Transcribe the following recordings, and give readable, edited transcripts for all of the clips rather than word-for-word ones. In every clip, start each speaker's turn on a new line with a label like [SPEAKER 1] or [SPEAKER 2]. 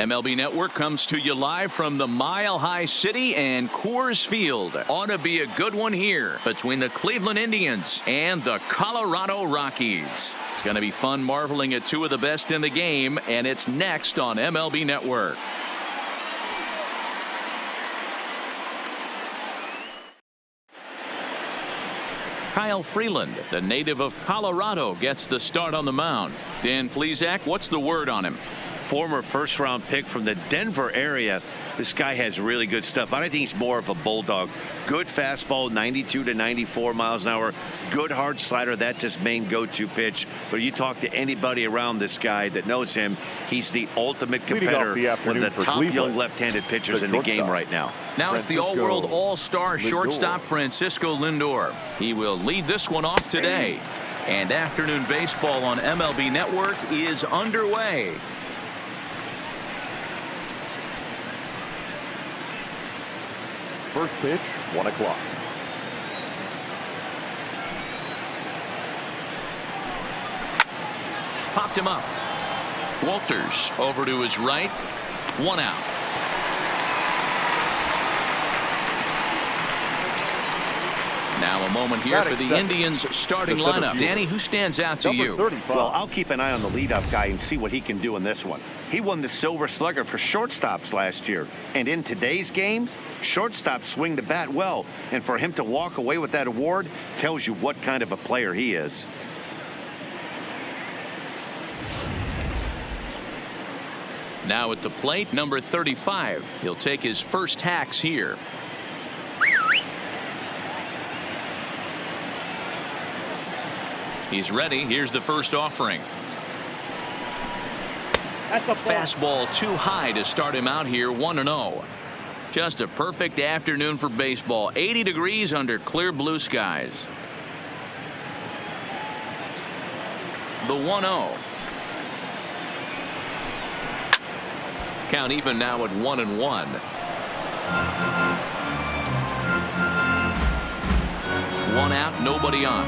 [SPEAKER 1] MLB Network comes to you live from the Mile High City and Coors Field. Ought to be a good one here between the Cleveland Indians and the Colorado Rockies. It's going to be fun marveling at two of the best in the game, and it's next on MLB Network. Kyle Freeland, the native of Colorado, gets the start on the mound. Dan Plesac, what's the word on him?
[SPEAKER 2] Former first-round pick from the Denver area. This guy has really good stuff. I think he's more of a bulldog. Good fastball, 92 to 94 miles an hour. Good hard slider. That's his main go-to pitch. But you talk to anybody around this guy that knows him, he's the ultimate competitor, one of the top young left-handed pitchers in the game right now.
[SPEAKER 1] Now it's the all-world all-star shortstop Francisco Lindor. He will lead this one off today. And afternoon baseball on MLB Network is underway.
[SPEAKER 3] First pitch, 1 o'clock.
[SPEAKER 1] Popped him up. Walters over to his right. 1 out. Now a moment here for the Indians starting lineup. Danny, who stands out to you?
[SPEAKER 2] Well, I'll keep an eye on the leadoff guy and see what he can do in this one. He won the Silver Slugger for shortstops last year. And in today's games, shortstops swing the bat well. And for him to walk away with that award tells you what kind of a player he is.
[SPEAKER 1] Now at the plate, number 35. He'll take his first hacks here. He's ready. Here's the first offering. That's a fastball too high to start him out here. 1-0. Just a perfect afternoon for baseball. 80 degrees under clear blue skies. The 1-0. Count even now at 1-1. One out, nobody on.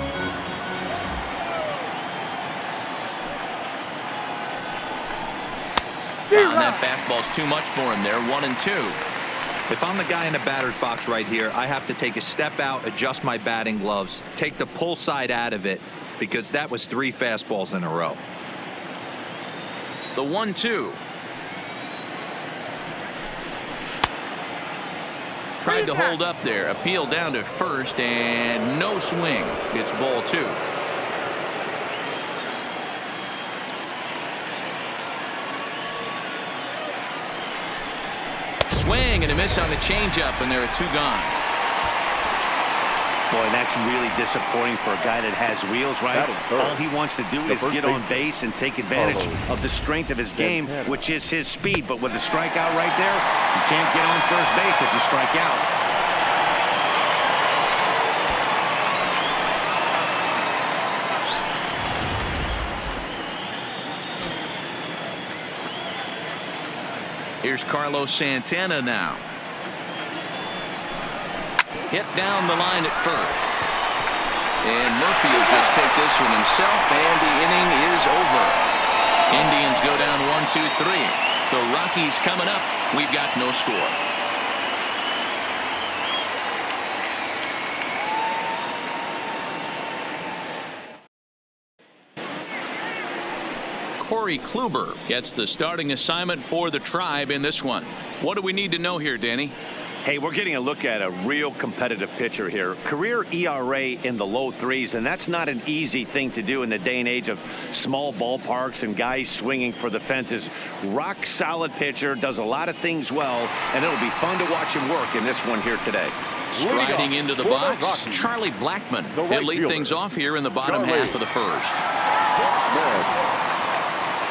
[SPEAKER 1] And that fastball's too much for him there. 1-2.
[SPEAKER 4] If I'm the guy in the batter's box right here, I have to take a step out, adjust my batting gloves, take the pull side out of it, because that was 3 fastballs in a row.
[SPEAKER 1] The 1-2. Tried to hold up there. Appeal down to first, and no swing. It's ball 2. Swing and a miss on the changeup, and there are 2 gone.
[SPEAKER 2] Boy, that's really disappointing for a guy that has wheels, right? All he wants to do is get on base and take advantage of the strength of his game, which is his speed. But with a strikeout right there, you can't get on first base if you strike out.
[SPEAKER 1] Here's Carlos Santana now. Hit down the line at first. And Murphy will just take this one himself, and the inning is over. Indians go down 1-2-3. The Rockies coming up. We've got no score. Corey Kluber gets the starting assignment for the Tribe in this one. What do we need to know here, Danny?
[SPEAKER 2] Hey, we're getting a look at a real competitive pitcher here. Career ERA in the low 3s, and that's not an easy thing to do in the day and age of small ballparks and guys swinging for the fences. Rock solid pitcher, does a lot of things well, and it'll be fun to watch him work in this one here today.
[SPEAKER 1] Striding into the box, Charlie Blackmon. He'll lead things off here in the bottom half of the first.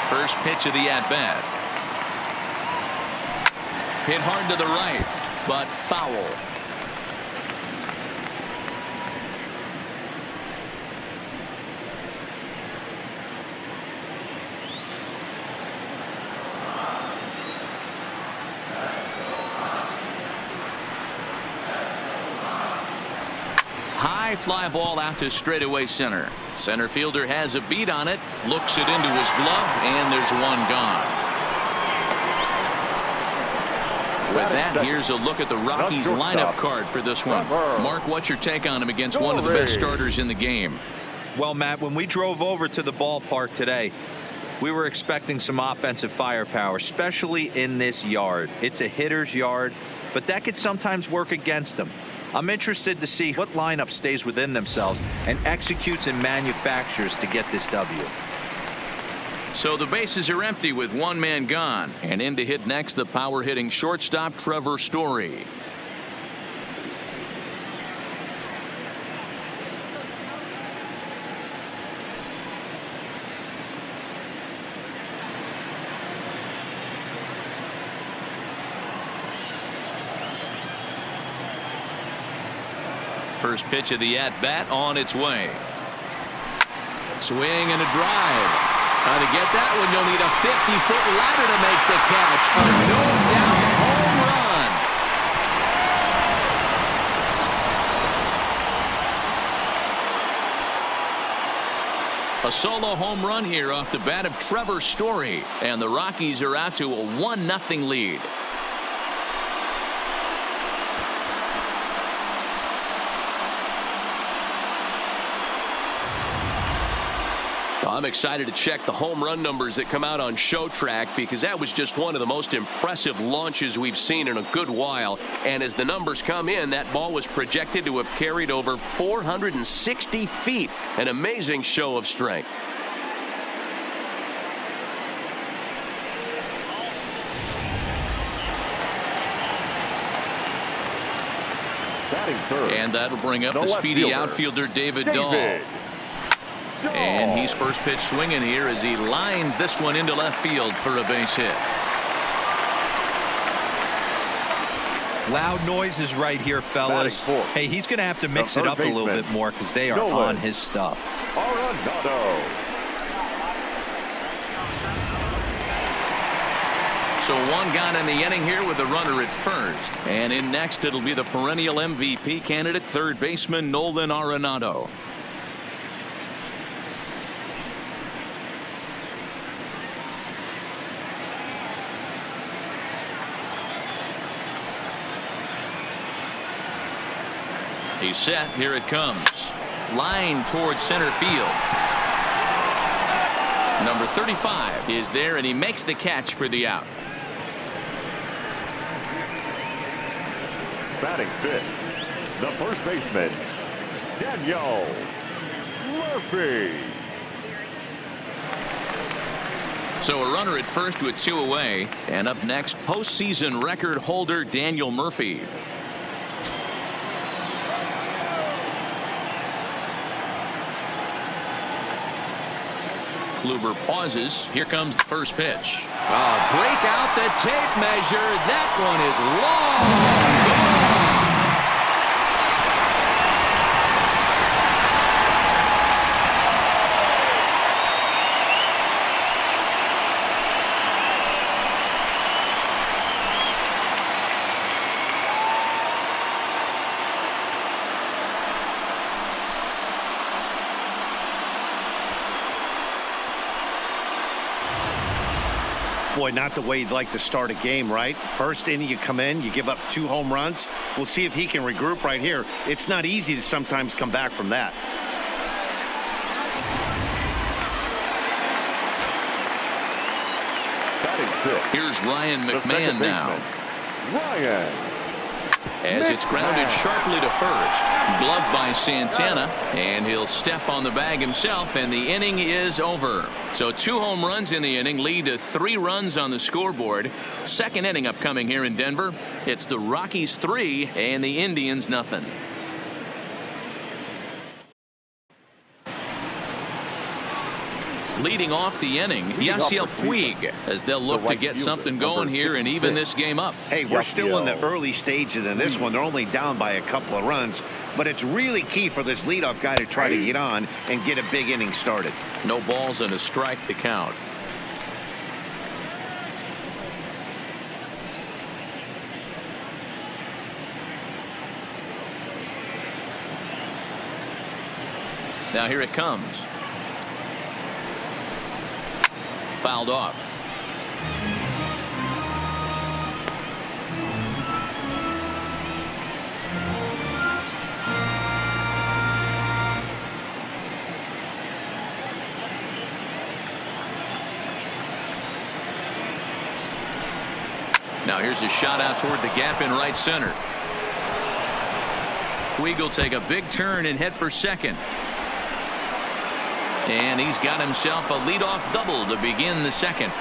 [SPEAKER 1] First pitch of the at-bat. Hit hard to the right, but foul. High fly ball out to straightaway center. Center fielder has a beat on it, looks it into his glove, and there's one gone. With that, here's a look at the Rockies lineup card for this one. Mark, what's your take on him against one of the best starters in the game?
[SPEAKER 4] Well, Matt, when we drove over to the ballpark today, we were expecting some offensive firepower, especially in this yard. It's a hitter's yard, but that could sometimes work against them. I'm interested to see what lineup stays within themselves and executes and manufactures to get this W.
[SPEAKER 1] So the bases are empty with one man gone. And in to hit next, the power hitting shortstop Trevor Story. First pitch of the at-bat on its way. Swing and a drive. To get that one, you'll need a 50-foot ladder to make the catch. A no-doubt home run. A solo home run here off the bat of Trevor Story. And the Rockies are out to a 1-0 lead. I'm excited to check the home run numbers that come out on Show Track, because that was just one of the most impressive launches we've seen in a good while. And as the numbers come in, that ball was projected to have carried over 460 feet. An amazing show of strength. And that'll bring up the speedy outfielder David Dahl. And he's first pitch swinging here as he lines this one into left field for a base hit.
[SPEAKER 4] Loud noises right here, fellas. Hey, he's going to have to mix it up a little bit more because they are on his stuff.
[SPEAKER 1] So one gone in the inning here with a runner at first. And in next, it'll be the perennial MVP candidate, third baseman Nolan Arenado. He's set. Here it comes. Line towards center field. Number 35 is there, and he makes the catch for the out.
[SPEAKER 3] Batting fifth, the first baseman, Daniel Murphy.
[SPEAKER 1] So a runner at first with two away. And up next, postseason record holder Daniel Murphy. Kluber pauses. Here comes the first pitch. Break out the tape measure. That one is long gone.
[SPEAKER 2] Boy, not the way you'd like to start a game, right? First inning, you come in, you give up 2 home runs. We'll see if he can regroup right here. It's not easy to sometimes come back from that.
[SPEAKER 1] Here's Ryan McMahon now.
[SPEAKER 3] Ryan.
[SPEAKER 1] As it's grounded sharply to first. Gloved by Santana, and he'll step on the bag himself, and the inning is over. So 2 home runs in the inning lead to 3 runs on the scoreboard. Second inning upcoming here in Denver. It's the Rockies 3 and the Indians nothing. Leading off the inning, Yasiel Puig, as they'll look to get something going here and even this game up.
[SPEAKER 2] Hey, we're still in the early stages in this one. They're only down by a couple of runs, but it's really key for this leadoff guy to try to get on and get a big inning started.
[SPEAKER 1] No balls and a strike to count. Now here it comes. Fouled off. Now here's a shot out toward the gap in right center. Puig will take a big turn and head for second. And he's got himself a leadoff double to begin the second.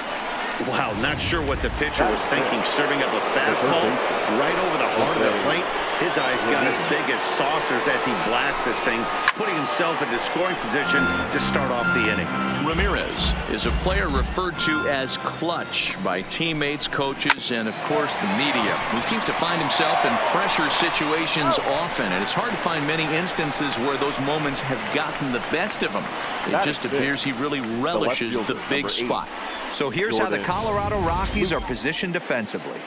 [SPEAKER 2] Wow, not sure what the pitcher was thinking, serving up a fastball right over the heart of the plate. His eyes got as big as saucers as he blasts this thing, putting himself into scoring position to start off the inning.
[SPEAKER 1] Ramirez is a player referred to as clutch by teammates, coaches, and of course the media. He seems to find himself in pressure situations often, and it's hard to find many instances where those moments have gotten the best of him. It just appears he really relishes the big spot.
[SPEAKER 4] So here's how the Colorado Rockies are positioned defensively.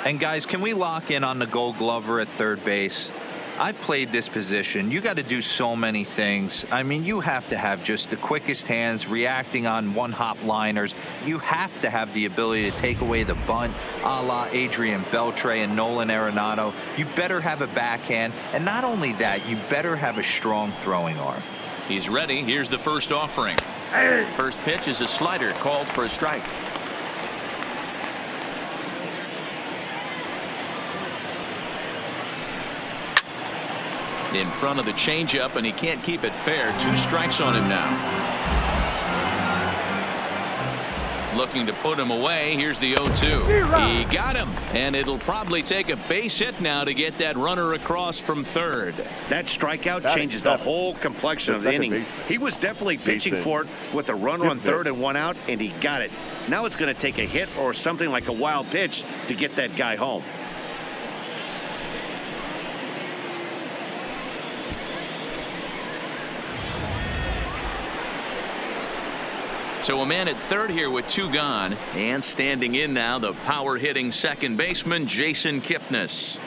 [SPEAKER 4] And guys, can we lock in on the Gold Glover at third base? I've played this position. You got to do so many things. I mean, you have to have just the quickest hands, reacting on one-hop liners. You have to have the ability to take away the bunt, a la Adrian Beltre and Nolan Arenado. You better have a backhand, and not only that, you better have a strong throwing arm.
[SPEAKER 1] He's ready. Here's the first offering. First pitch is a slider called for a strike. In front of the changeup, and he can't keep it fair. 2 strikes on him now. Looking to put him away. Here's the 0-2. He got him, and it'll probably take a base hit now to get that runner across from third.
[SPEAKER 2] That strikeout changes the whole complexion of the inning. He was definitely pitching for it with a runner on third and 1 out, and he got it. Now it's going to take a hit or something like a wild pitch to get that guy home.
[SPEAKER 1] So a man at third here with 2 gone, and standing in now, the power hitting second baseman Jason Kipnis.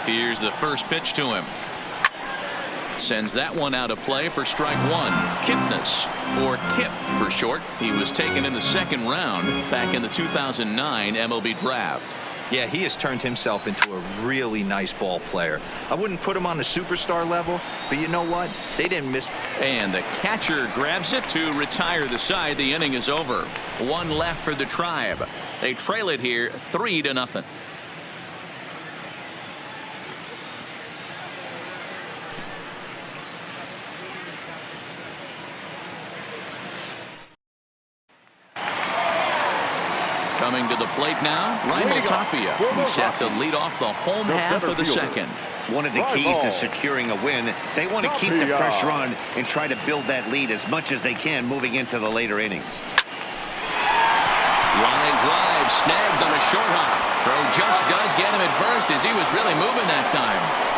[SPEAKER 1] Here's the first pitch to him. Sends that one out of play for strike 1. Kipnis, or Kip for short. He was taken in the second round back in the 2009 MLB draft.
[SPEAKER 4] Yeah, he has turned himself into a really nice ball player. I wouldn't put him on the superstar level, but you know what? They didn't miss.
[SPEAKER 1] And the catcher grabs it to retire the side. The inning is over. 1 left for the Tribe. They trail it here 3-0. Coming to the plate now, Raimel Tapia. He's set to lead off the home half of the second.
[SPEAKER 2] One of the keys to securing a win, they want to keep the pressure on and try to build that lead as much as they can moving into the later innings.
[SPEAKER 1] Line drive snagged on a short hop. Throw just does get him at first as he was really moving that time.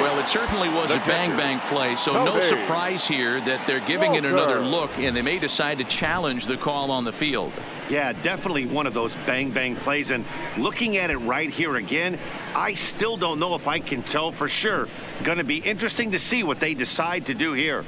[SPEAKER 1] Well, it certainly was a bang-bang play, so no surprise here that they're giving it another look, and they may decide to challenge the call on the field.
[SPEAKER 2] Yeah, definitely one of those bang-bang plays, and looking at it right here again, I still don't know if I can tell for sure. Going to be interesting to see what they decide to do here.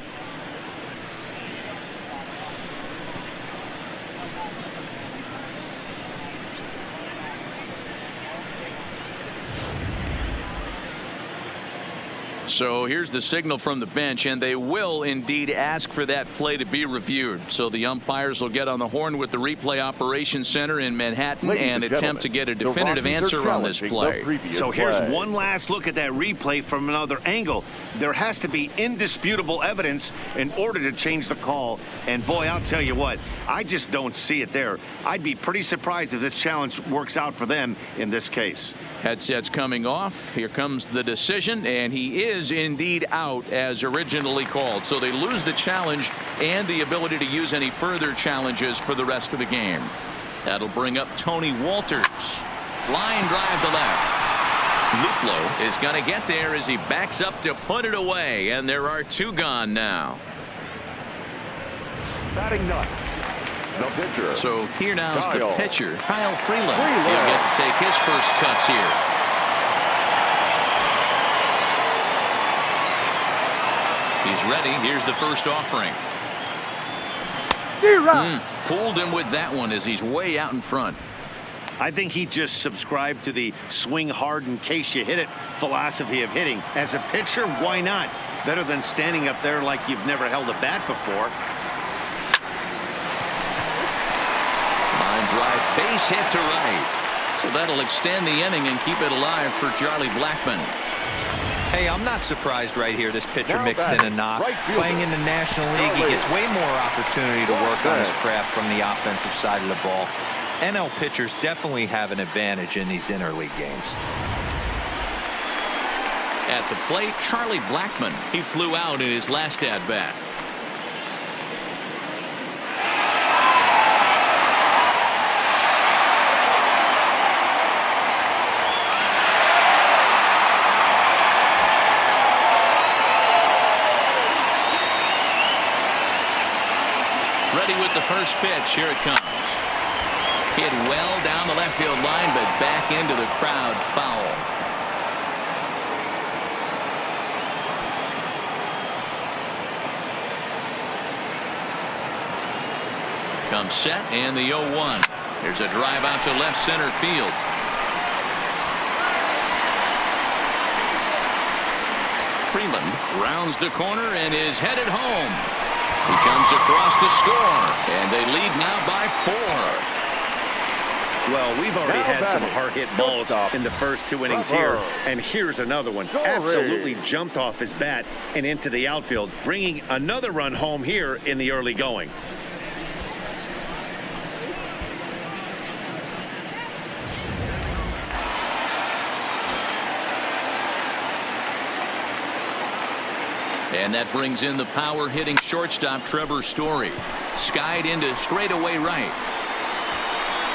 [SPEAKER 1] So here's the signal from the bench, and they will indeed ask for that play to be reviewed. So the umpires will get on the horn with the replay operations center in Manhattan and attempt to get a definitive answer on this play.
[SPEAKER 2] So here's one last look at that replay from another angle. There has to be indisputable evidence in order to change the call. And boy, I'll tell you what, I just don't see it there. I'd be pretty surprised if this challenge works out for them in this case.
[SPEAKER 1] Headsets coming off. Here comes the decision, and he is indeed out as originally called. So they lose the challenge and the ability to use any further challenges for the rest of the game. That'll bring up Tony Walters. Line drive to left. Luplow is going to get there as he backs up to put it away, and there are 2 gone now.
[SPEAKER 3] Batting ninth, the pitcher.
[SPEAKER 1] So here now is the pitcher, Kyle Freeland. He'll get to take his first cuts here. He's ready. Here's the first offering. Fooled him with that one as he's way out in front.
[SPEAKER 2] I think he just subscribed to the swing hard in case you hit it philosophy of hitting. As a pitcher, why not? Better than standing up there like you've never held a bat before.
[SPEAKER 1] Line drive, base hit to right. So that'll extend the inning and keep it alive for Charlie Blackmon.
[SPEAKER 4] Hey, I'm not surprised right here. This pitcher mixed in a knock. Playing in the National League, he gets way more opportunity to work on his craft from the offensive side of the ball. NL pitchers definitely have an advantage in these interleague games.
[SPEAKER 1] At the plate, Charlie Blackmon. He flew out in his last at-bat. Ready with the first pitch. Here it comes. Hit well down the left field line, but back into the crowd, foul. Comes set and the 0-1. There's a drive out to left center field. Freeland rounds the corner and is headed home. He comes across to score, and they lead now by 4.
[SPEAKER 2] Well, we've already had some hard-hit balls in the first 2 innings here, and here's another one. Absolutely jumped off his bat and into the outfield, bringing another run home here in the early going.
[SPEAKER 1] And that brings in the power-hitting shortstop Trevor Story. Skied into straightaway right.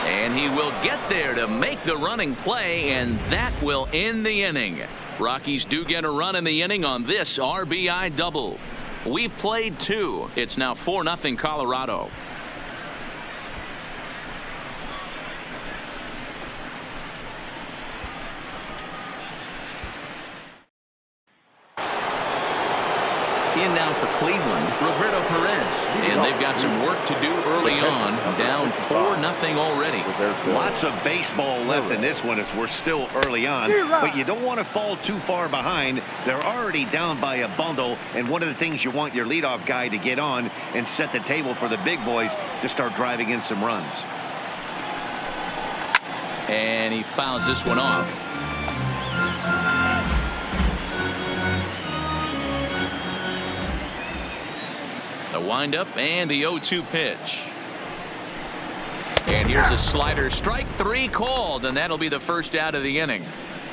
[SPEAKER 1] And he will get there to make the running play, and that will end the inning. Rockies do get a run in the inning on this RBI double. We've played 2. It's now 4-0 Colorado. In now for Cleveland, Ramirez. And they've got some work to do early on. Down 4-0 already.
[SPEAKER 2] Lots of baseball left in this one as we're still early on. But you don't want to fall too far behind. They're already down by a bundle. And one of the things you want your leadoff guy to get on and set the table for the big boys to start driving in some runs.
[SPEAKER 1] And he fouls this one off. The windup and the 0-2 pitch. And here's a slider. Strike 3 called, and that'll be the first out of the inning.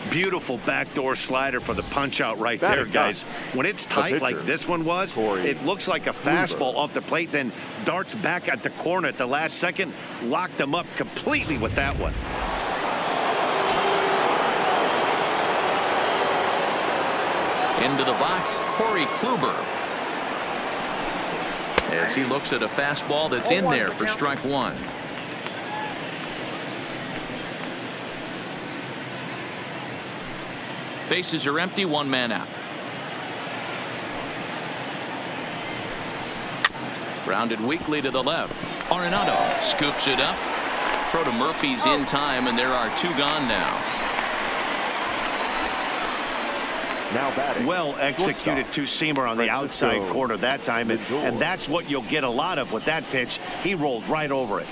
[SPEAKER 2] Beautiful backdoor slider for the punch out right there, guys. When it's tight like this one was, it looks like a fastball off the plate, then darts back at the corner at the last second. Locked them up completely with that one.
[SPEAKER 1] Into the box, Corey Kluber. As he looks at a fastball that's in there for strike 1. Bases are empty, 1 man out. Grounded weakly to the left. Arenado scoops it up. Throw to Murphy's in time, and there are 2 gone now.
[SPEAKER 3] Now batting.
[SPEAKER 2] Well executed two-seamer on the outside corner that time, and that's what you'll get a lot of with that pitch. He rolled right over it.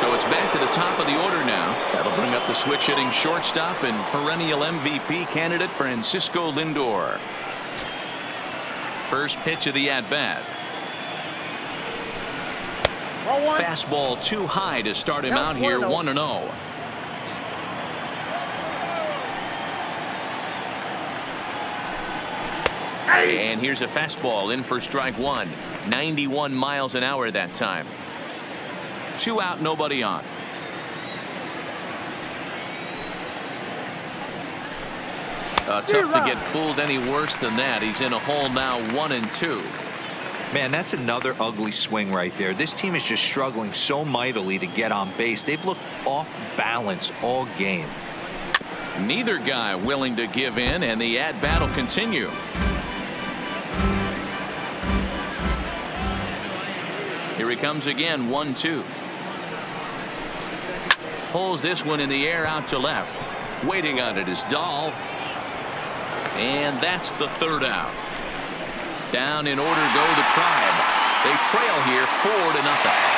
[SPEAKER 1] So it's back to the top of the order now. That'll bring up the switch-hitting shortstop and perennial MVP candidate Francisco Lindor. First pitch of the at-bat. Fastball too high to start him out here, 1-0. And here's a fastball in for strike 1. 91 miles an hour that time. 2 out, nobody on. Tough to get fooled any worse than that. He's in a hole now, 1-2.
[SPEAKER 4] Man, that's another ugly swing right there. This team is just struggling so mightily to get on base. They've looked off balance all game.
[SPEAKER 1] Neither guy willing to give in, and the at-bat will continue. Here he comes again, 1-2. Pulls this one in the air out to left. Waiting on it is Dahl. And that's the third out. Down in order go the Tribe. They trail here 4-0.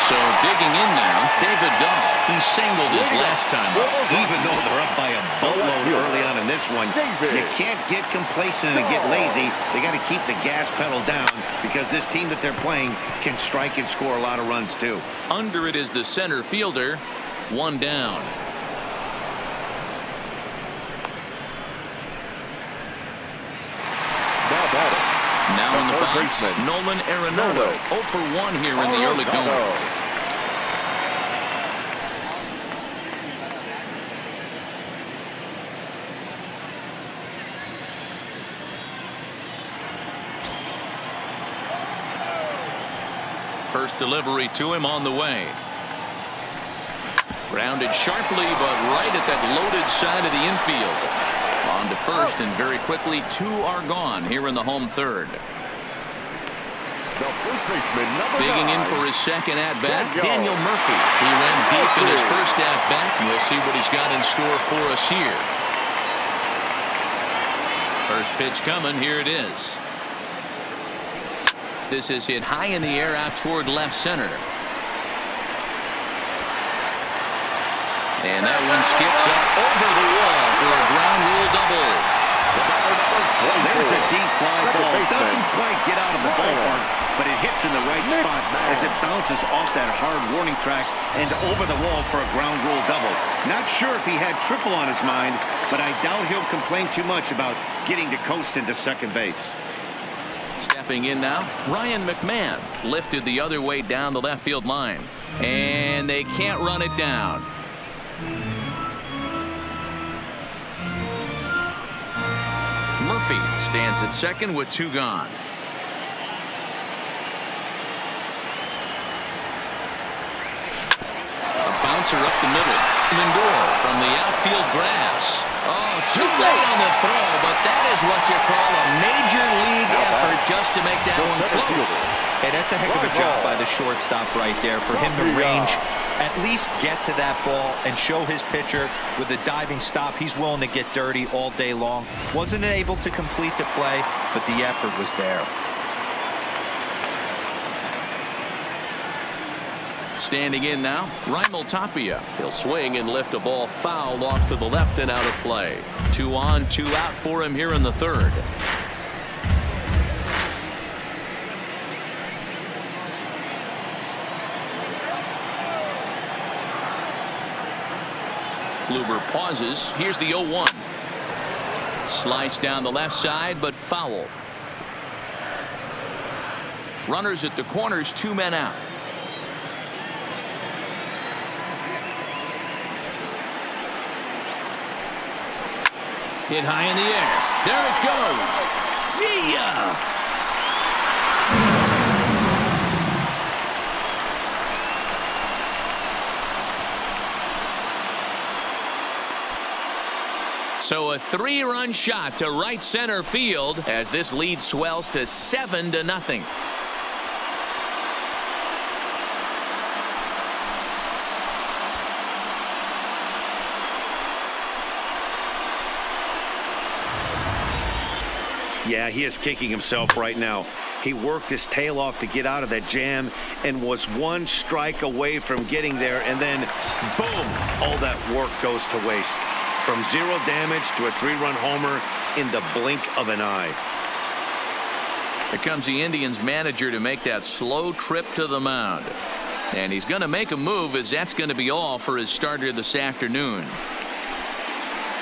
[SPEAKER 1] So digging in now, David Dahl. He singled his last time up.
[SPEAKER 2] Even though they're up by a boatload early on in this one, you can't get complacent and get lazy. They got to keep the gas pedal down because this team that they're playing can strike and score a lot of runs too.
[SPEAKER 1] Under it is the center fielder. One down. Now in the box, Nolan Arenado. 0 for 1 here in the early going. First delivery to him on the way. Grounded sharply, but right at that loaded side of the infield. On to first, and very quickly 2 are gone here in the home third. Digging in for his second at-bat, Daniel Murphy. He ran deep in his first at-bat, and we'll see what he's got in store for us here. First pitch coming, here it is. This is hit high in the air out toward left center. And that one skips up over the wall for a ground rule double.
[SPEAKER 2] There's a deep fly ball. Doesn't quite get out of the ballpark, but it hits in the right spot as it bounces off that hard warning track and over the wall for a ground rule double. Not sure if he had triple on his mind, but I doubt he'll complain too much about getting to coast into second base.
[SPEAKER 1] Stepping in now, Ryan McMahon lifted the other way down the left field line. And they can't run it down. Murphy stands at second with 2 gone. A bouncer up the middle. Lindor from the outfield grass. Oh, too late on the throw, but that is what you call a major league effort just to make that one close.
[SPEAKER 4] Hey, that's a heck of a job by the shortstop right there for him to range, at least get to that ball and show his pitcher with a diving stop. He's willing to get dirty all day long. Wasn't able to complete the play, but the effort was there.
[SPEAKER 1] Standing in now, Raimel Tapia. He'll swing and lift a ball foul off to the left and out of play. 2 on, 2 out for him here in the third. Kluber pauses. Here's the 0-1. Slice down the left side, but foul. Runners at the corners, 2 men out. Hit high in the air. There it goes. See ya! So a 3-run shot to right center field as this lead swells to 7-0.
[SPEAKER 2] Yeah, he is kicking himself right now. He worked his tail off to get out of that jam and was 1 strike away from getting there, and then boom, all that work goes to waste. From 0 damage to a 3-run homer in the blink of an eye.
[SPEAKER 1] Here comes the Indians manager to make that slow trip to the mound. And he's going to make a move, as that's going to be all for his starter this afternoon.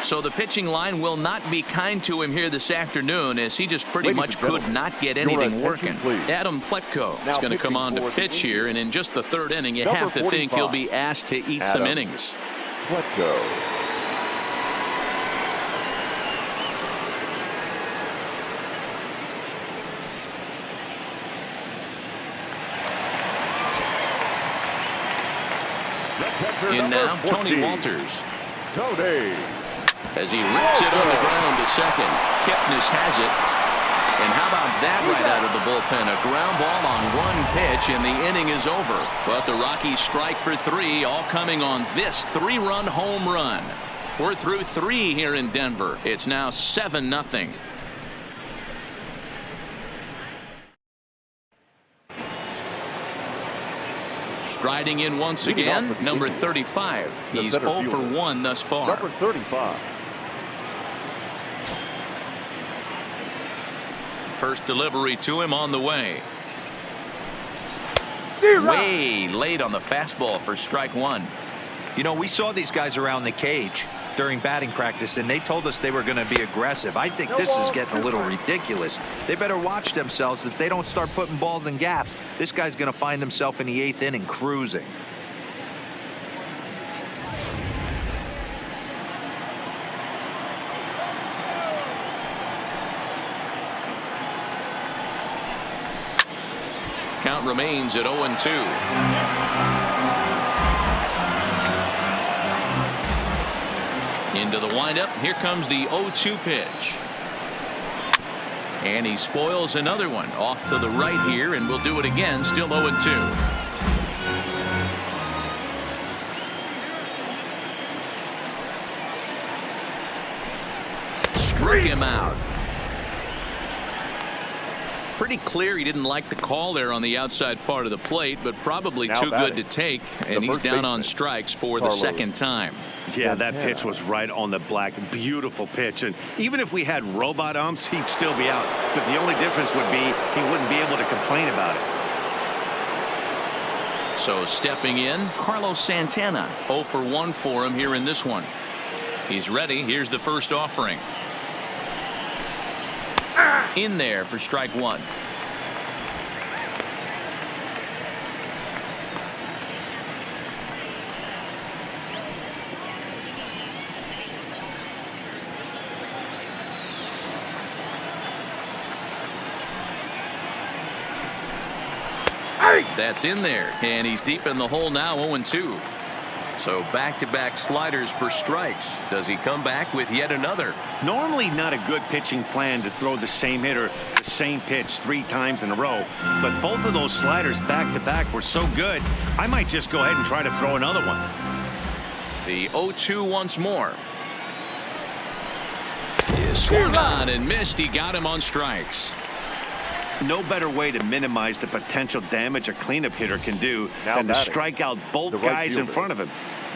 [SPEAKER 1] So the pitching line will not be kind to him here this afternoon, as he just pretty much could not get anything working. Adam Pletko is going to come on to pitch here, and in just the 3rd inning, you have to think he'll be asked to eat some innings.
[SPEAKER 3] Pletko.
[SPEAKER 1] In now, Tony Walters.
[SPEAKER 3] Tony.
[SPEAKER 1] as he rips it on the ground to second. Kipnis has it. And how about that right out of the bullpen? A ground ball on one pitch, and the inning is over. But the Rockies strike for 3, all coming on this 3-run home run. We're through 3 here in Denver. It's now 7-0. Striding in once again, number 35. He's 0 for 1 thus far.
[SPEAKER 3] Number 35.
[SPEAKER 1] First delivery to him on the way. Way late on the fastball for strike 1.
[SPEAKER 4] You know, we saw these guys around the cage during batting practice, and they told us they were going to be aggressive. I think this is getting a little ridiculous. They better watch themselves. If they don't start putting balls in gaps, this guy's going to find himself in the 8th inning cruising.
[SPEAKER 1] Count remains at 0-2. Into the windup. Here comes the 0-2 pitch. And he spoils another one off to the right here, and we'll do it again. Still 0-2. Struck him out. Pretty clear he didn't like the call there on the outside part of the plate, but probably too good to take, and he's down on strikes for the second time.
[SPEAKER 2] Yeah, that pitch was right on the black. Beautiful pitch. And even if we had robot umps, he'd still be out. But the only difference would be he wouldn't be able to complain about it.
[SPEAKER 1] So stepping in, Carlos Santana. 0 for 1 for him here in this one. He's ready. Here's the first offering. In there for strike 1. That's in there, and he's deep in the hole now. 0-2. So back-to-back sliders for strikes. Does he come back with yet another?
[SPEAKER 2] Normally not a good pitching plan to throw the same hitter the same pitch 3 times in a row, but both of those sliders back-to-back were so good, I might just go ahead and try to throw another one.
[SPEAKER 1] The 0-2 once more. Swung on and missed. He got him on strikes.
[SPEAKER 2] No better way to minimize the potential damage a cleanup hitter can do than to strike out both guys in front of him.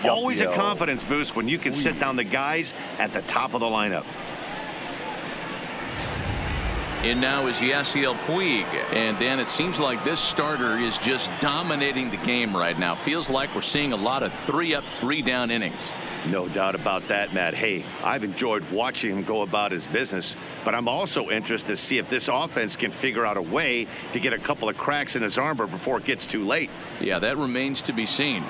[SPEAKER 2] Always a confidence boost when you can sit down the guys at the top of the lineup.
[SPEAKER 1] In now is Yasiel Puig, and Dan, it seems like this starter is just dominating the game right now. Feels like we're seeing a lot of 3-up, 3-down innings.
[SPEAKER 2] No doubt about that, Matt. Hey, I've enjoyed watching him go about his business, but I'm also interested to see if this offense can figure out a way to get a couple of cracks in his armor before it gets too late.
[SPEAKER 1] Yeah, that remains to be seen.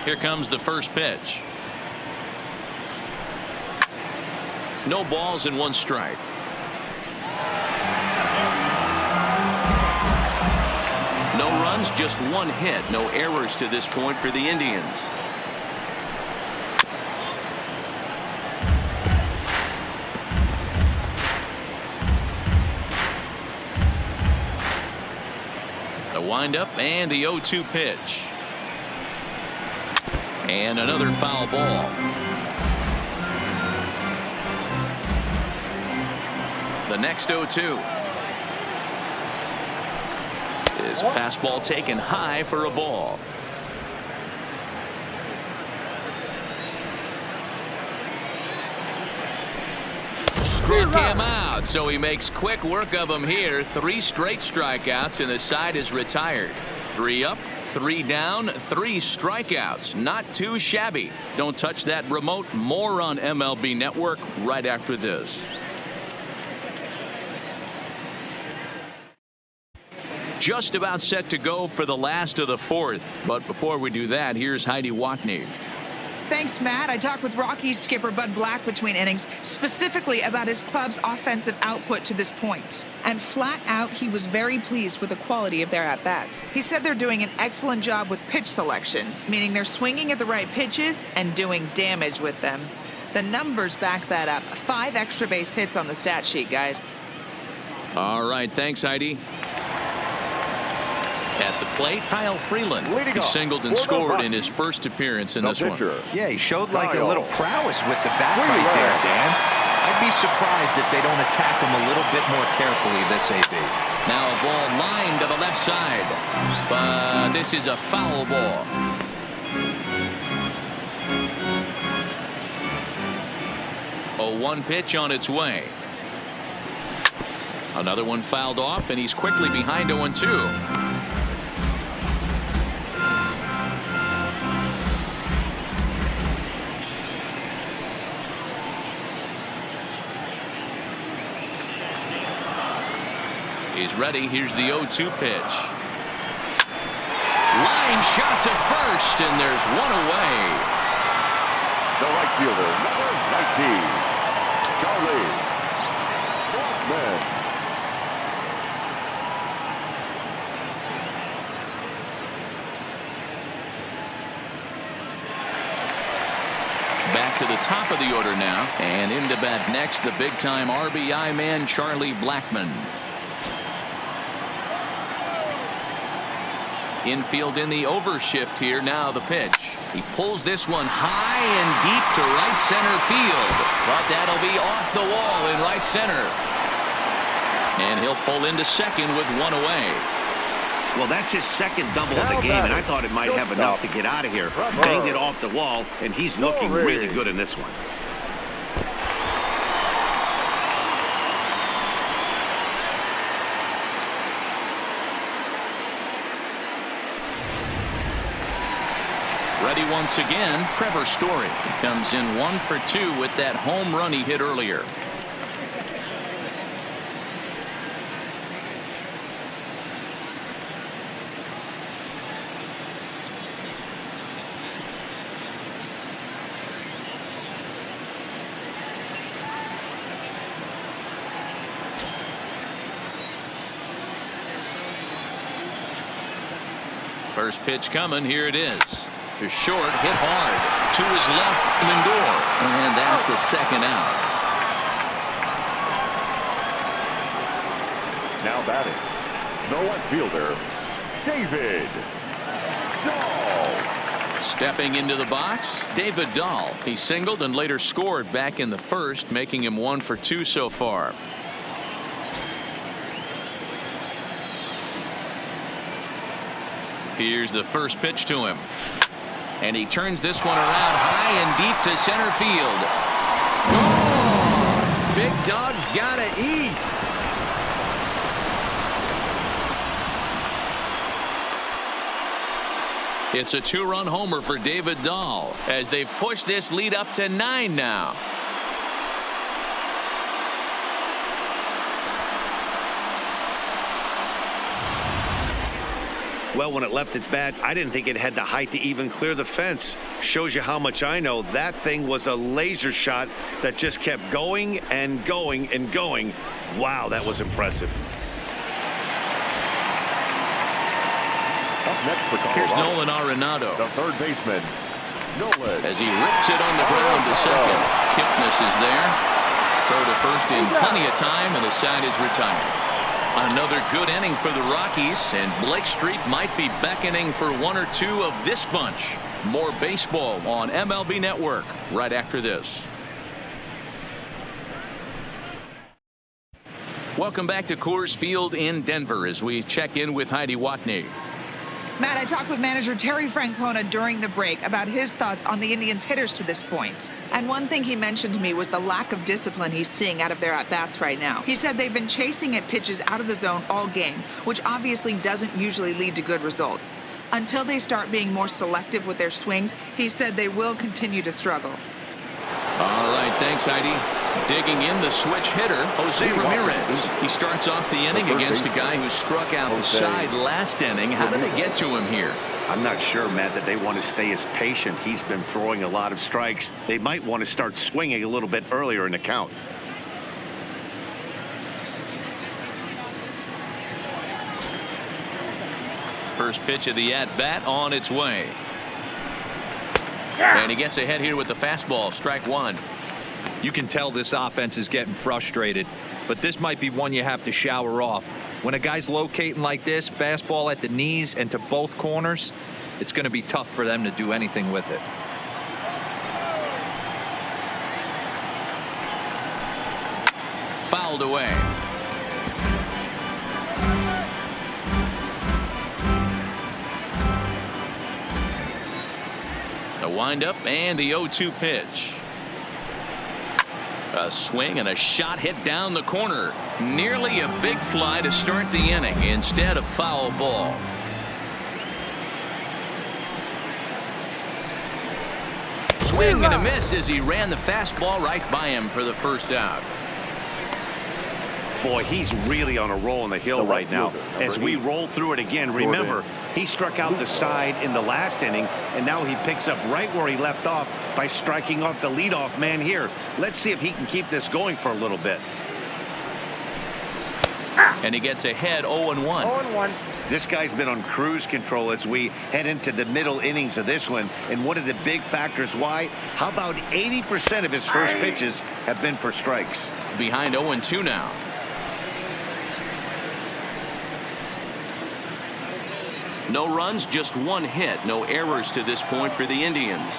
[SPEAKER 1] Here comes the first pitch. No balls and 1 strike. No runs, just 1 hit. No errors to this point for the Indians. The windup and the 0-2 pitch. And another foul ball. The next 0-2 is a fastball taken high for a ball. Struck him out, so he makes quick work of him here. 3 straight strikeouts, and the side is retired. 3 up, 3 down, 3 strikeouts. Not too shabby. Don't touch that remote. More on MLB Network right after this. Just about set to go for the last of the 4th. But before we do that, here's Heidi Watney.
[SPEAKER 5] Thanks, Matt. I talked with Rockies skipper Bud Black between innings, specifically about his club's offensive output to this point. And flat out, he was very pleased with the quality of their at-bats. He said they're doing an excellent job with pitch selection, meaning they're swinging at the right pitches and doing damage with them. The numbers back that up. 5 extra base hits on the stat sheet, guys.
[SPEAKER 1] All right, thanks, Heidi. At the plate, Kyle Freeland. He singled and scored in his first appearance in this one.
[SPEAKER 4] Yeah, he showed like a little prowess with the bat right there, Dan. I'd be surprised if they don't attack him a little bit more carefully this AB.
[SPEAKER 1] Now a ball lined to the left side, but this is a foul ball. A 1 pitch on its way. Another one fouled off, and he's quickly behind 0-2. He's ready. Here's the 0-2 pitch. Line shot to first, and there's one away.
[SPEAKER 3] The right fielder, number 19, Charlie Blackmon.
[SPEAKER 1] Back to the top of the order now, and into bat next, the big-time RBI man, Charlie Blackmon. Infield in the overshift here. Now the pitch. He pulls this one high and deep to right center field, but that'll be off the wall in right center, and he'll pull into second with 1 away.
[SPEAKER 2] Well, that's his second double of the game, and I thought it might have enough to get out of here. Banged it off the wall, and he's looking really good in this one.
[SPEAKER 1] Ready once again, Trevor Story. He comes in 1 for 2 with that home run he hit earlier. First pitch coming. Here it is. To short, hit hard. To his left, Lindor. And that's the second out.
[SPEAKER 3] Now batting, the left fielder, David Dahl.
[SPEAKER 1] Stepping into the box, David Dahl. He singled and later scored back in the first, making him 1 for 2 so far. Here's the first pitch to him. And he turns this one around high and deep to center field. Oh, big dog's gotta eat. It's a 2-run homer for David Dahl as they've pushed this lead up to 9 now.
[SPEAKER 2] Well, when it left its bat, I didn't think it had the height to even clear the fence. Shows you how much I know. That thing was a laser shot that just kept going and going and going. Wow, that was impressive.
[SPEAKER 3] Up next for Colorado,
[SPEAKER 1] Here's Nolan Arenado.
[SPEAKER 3] the third baseman, Nolan.
[SPEAKER 1] As he rips it on the ground to second. Kipnis is there. Throw to first in plenty of time, and the side is retired. Another good inning for the Rockies, and Blake Street might be beckoning for 1 or 2 of this bunch. More baseball on MLB Network right after this. Welcome back to Coors Field in Denver as we check in with Heidi Watney.
[SPEAKER 5] Matt, I talked with manager Terry Francona during the break about his thoughts on the Indians' hitters to this point. And one thing he mentioned to me was the lack of discipline he's seeing out of their at-bats right now. He said they've been chasing at pitches out of the zone all game, which obviously doesn't usually lead to good results. Until they start being more selective with their swings, he said they will continue to struggle.
[SPEAKER 1] All right, thanks, Heidi. Digging in the switch hitter, Jose Ramirez. He starts off the inning against a guy who struck out the side last inning. How did they get to him here?
[SPEAKER 2] I'm not sure, Matt, that they want to stay as patient. He's been throwing a lot of strikes. They might want to start swinging a little bit earlier in the count.
[SPEAKER 1] First pitch of the at-bat on its way. And he gets ahead here with the fastball. Strike one.
[SPEAKER 4] You can tell this offense is getting frustrated, but this might be one you have to shower off. When a guy's locating like this, fastball at the knees and to both corners, it's going to be tough for them to do anything with it.
[SPEAKER 1] Fouled away. The windup and the 0-2 pitch. A swing and a shot hit down the corner. Nearly a big fly to start the inning instead of foul ball. Swing and a miss as he ran the fastball right by him for the first out.
[SPEAKER 2] Boy, he's really on a roll on the hill right now. As we roll through it again, remember, he struck out the side in the last inning, and now he picks up right where he left off by striking off the leadoff man here. Let's see if he can keep this going for a little bit.
[SPEAKER 1] And he gets ahead 0-1.
[SPEAKER 2] 0-1. This guy's been on cruise control as we head into the middle innings of this one. And one of the big factors why, how about 80% of his first pitches have been for strikes?
[SPEAKER 1] Behind 0-2 now. No runs, just one hit. No errors to this point for the Indians.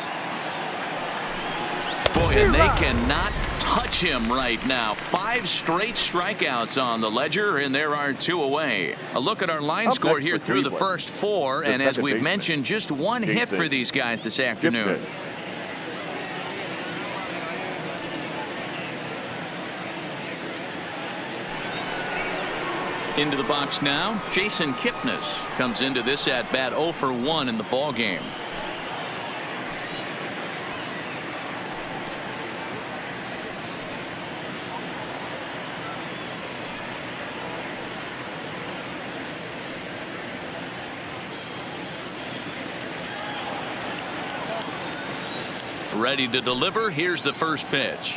[SPEAKER 1] Boy, and they cannot touch him right now. 5 straight strikeouts on the ledger, and there are 2 away. A look at our line score here through the first 4, and as we've mentioned, just one hit for these guys this afternoon. Into the box now, Jason Kipnis comes into this at bat 0 for 1 in the ball game. Ready to deliver. Here's the first pitch.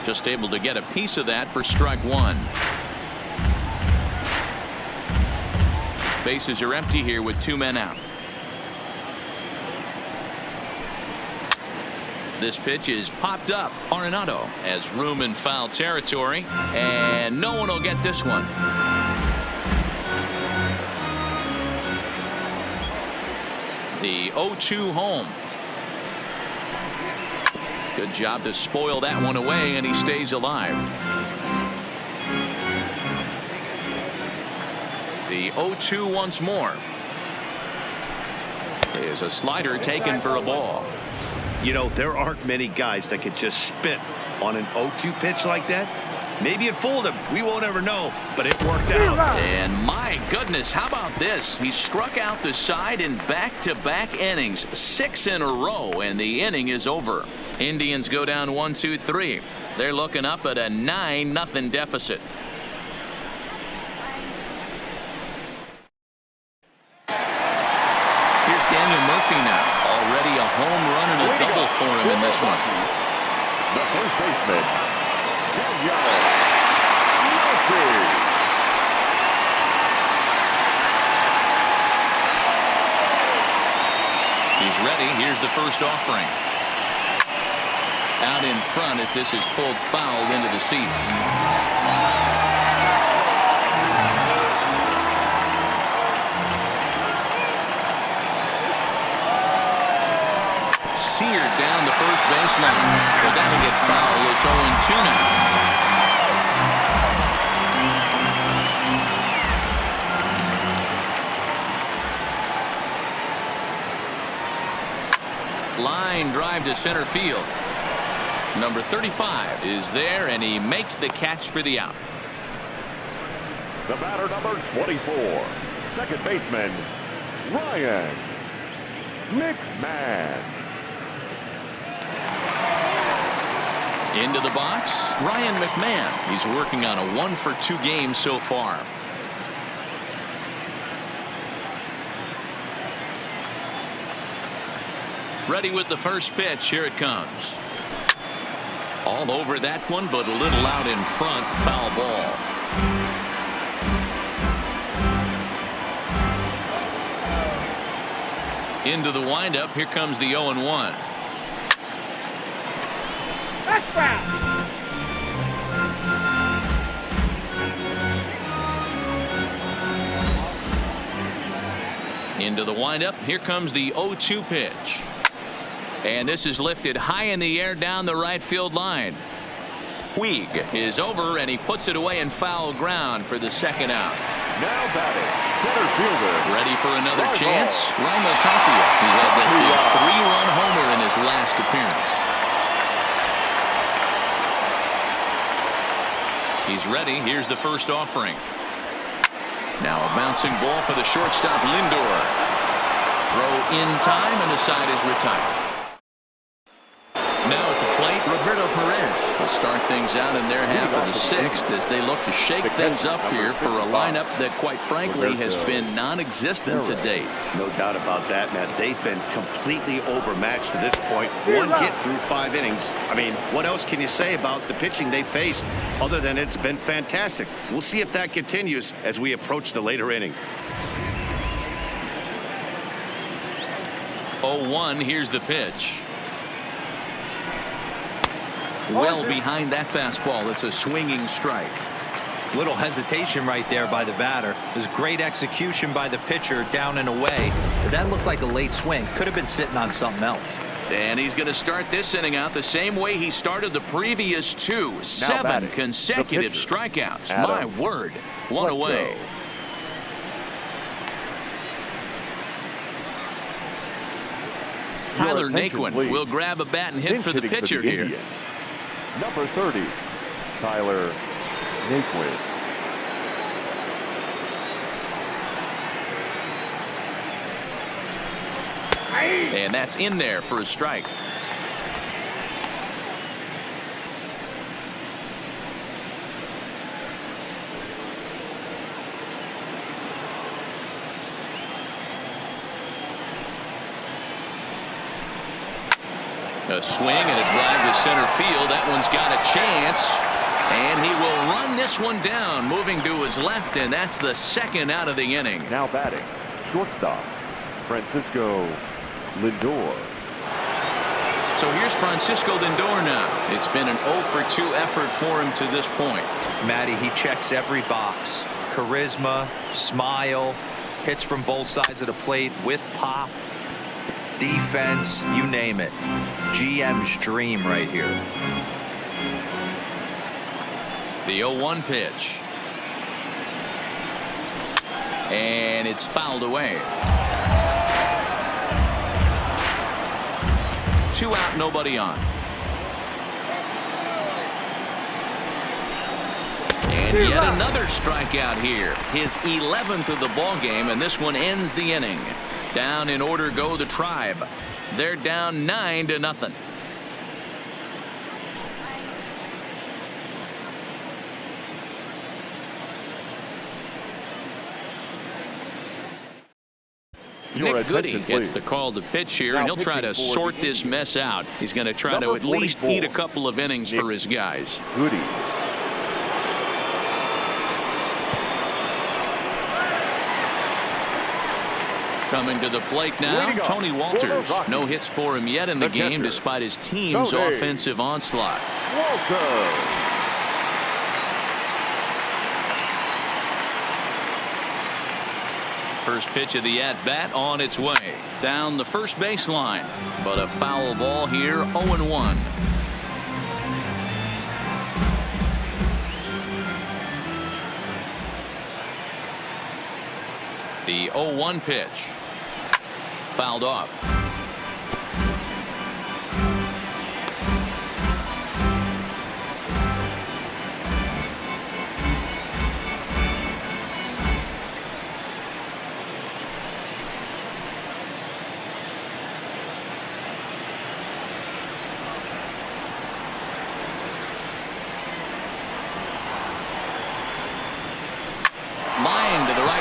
[SPEAKER 1] Just able to get a piece of that for strike 1. Bases are empty here with 2 men out. This pitch is popped up. Arenado has room in foul territory, and no one will get this one. The 0-2 home. Good job to spoil that one away, and he stays alive. The 0-2 once more. Is a slider taken for a ball.
[SPEAKER 2] You know, there aren't many guys that could just spit on an 0-2 pitch like that. Maybe it fooled him. We won't ever know, but it worked out.
[SPEAKER 1] And my goodness, how about this? He struck out the side in back-to-back innings, 6 in a row, and the inning is over. Indians go down 1-2-3. They're looking up at a 9-0 deficit. Here's Daniel Murphy now. Already a home run and a double for him in this one.
[SPEAKER 3] The first baseman, Daniel Murphy.
[SPEAKER 1] He's ready. Here's the first offering. Out in front as this is pulled foul into the seats. Seared down the first baseline, but that'll get foul. It's 0-2 now. Line drive to center field. Number 35 is there, and he makes the catch for the out.
[SPEAKER 3] The batter, number 24, second baseman, Ryan McMahon.
[SPEAKER 1] Into the box, Ryan McMahon. He's working on a 1-for-2 game so far. Ready with the first pitch. Here it comes. All over that one, but a little out in front. Foul ball. Into the windup. Here comes the 0-1. Into the windup. Here comes the 0-2 pitch. And this is lifted high in the air down the right field line. Puig is over, and he puts it away in foul ground for the second out.
[SPEAKER 3] Now batting, center fielder.
[SPEAKER 1] Ready for another chance. Ramirez. He had that big 3-run homer in his last appearance. He's ready. Here's the first offering. Now a bouncing ball for the shortstop, Lindor. Throw in time, and the side is retired. Now at the plate, Ramirez will start things out in their half of the sixth as they look to shake things up here for a lineup that, quite frankly, has been non-existent to date.
[SPEAKER 2] No doubt about that, Matt. They've been completely overmatched to this point. One hit through 5 innings. I mean, what else can you say about the pitching they faced other than it's been fantastic? We'll see if that continues as we approach the later inning.
[SPEAKER 1] 0-1. Here's the pitch. Well behind that fastball. It's a swinging strike.
[SPEAKER 4] Little hesitation right there by the batter. There's great execution by the pitcher down and away. But that looked like a late swing. Could have been sitting on something else.
[SPEAKER 1] And he's going to start this inning out the same way he started the previous 2. 7 consecutive strikeouts. My word. One away. Tyler Naquin will grab a bat and hit for the pitcher here.
[SPEAKER 3] Number 30, Tyler Naquin.
[SPEAKER 1] And that's in there for a strike. A swing and a drive to center field. That one's got a chance. And he will run this one down, moving to his left, and that's the second out of the inning.
[SPEAKER 3] Now batting, shortstop, Francisco Lindor.
[SPEAKER 1] So here's Francisco Lindor now. It's been an 0-for-2 effort for him to this point.
[SPEAKER 4] Matty, he checks every box. Charisma, smile, hits from both sides of the plate with pop, defense, you name it. GM's dream right here.
[SPEAKER 1] The 0-1 pitch. And it's fouled away. 2 out, nobody on. And yet another strikeout here. His 11th of the ball game, and this one ends the inning. Down in order go the Tribe. They're down 9-0. Nick Goody gets the call to pitch here, and he'll try to sort this mess out. He's going to try to at least eat a couple of innings for his guys.
[SPEAKER 3] Goody.
[SPEAKER 1] Coming to the plate now, Tony Walters. No hits for him yet in the game despite his team's offensive onslaught.
[SPEAKER 3] Walters.
[SPEAKER 1] First pitch of the at-bat on its way. Down the first baseline. But a foul ball here, 0-1. The 0-1 pitch. Fouled off.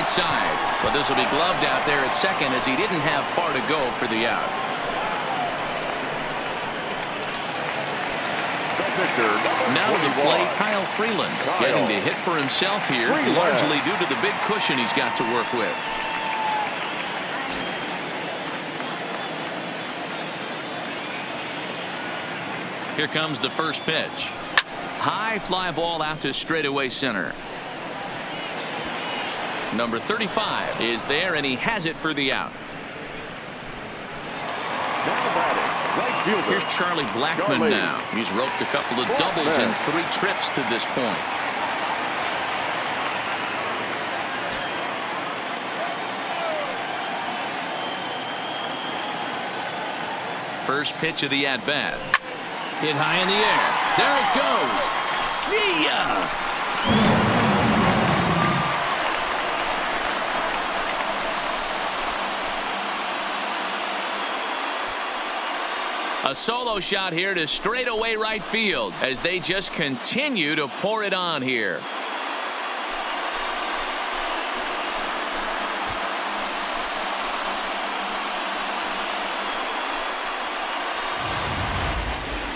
[SPEAKER 1] right side. But this will be gloved out there at second as he didn't have far to go for the out. Now to the plate, Kyle Freeland. Getting to hit for himself here, largely due to the big cushion he's got to work with. Here comes the first pitch. High fly ball out to straightaway center. Number 35 is there, and he has it for the out. Here's Charlie Blackmon now. He's roped a couple of doubles in 3 trips to this point. First pitch of the at-bat. Hit high in the air. There it goes. See ya! A solo shot here to straightaway right field as they just continue to pour it on here.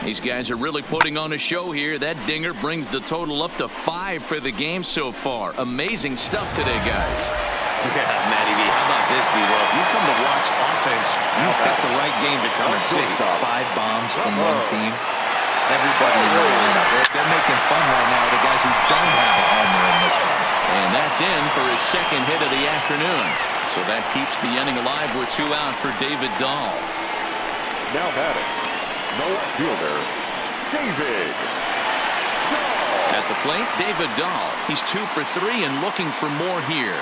[SPEAKER 1] These guys are really putting on a show here. That dinger brings the total up to 5 for the game so far. Amazing stuff today, guys.
[SPEAKER 2] Yeah, Matty V, how about this, B-Lo? If you come to watch offense, you pick the right game to come and see.
[SPEAKER 4] 5 bombs from one team. Everybody in the lineup. They're making fun right now of the guys who don't have a homer in this one.
[SPEAKER 1] And that's in for his second hit of the afternoon. So that keeps the inning alive with 2 out for David Dahl.
[SPEAKER 3] Now batting, the left fielder, David Dahl.
[SPEAKER 1] At the plate, David Dahl. He's 2 for 3 and looking for more here.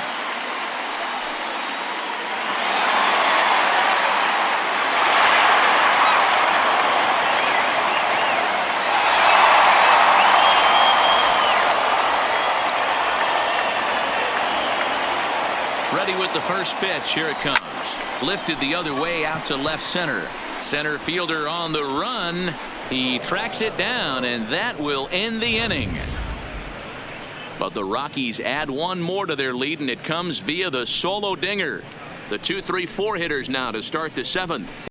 [SPEAKER 1] Ready with the first pitch. Here it comes. Lifted the other way out to left center. Center fielder on the run. He tracks it down, and that will end the inning. But the Rockies add 1 more to their lead, and it comes via the solo dinger. The 2-3-4 hitters now to start the 7th.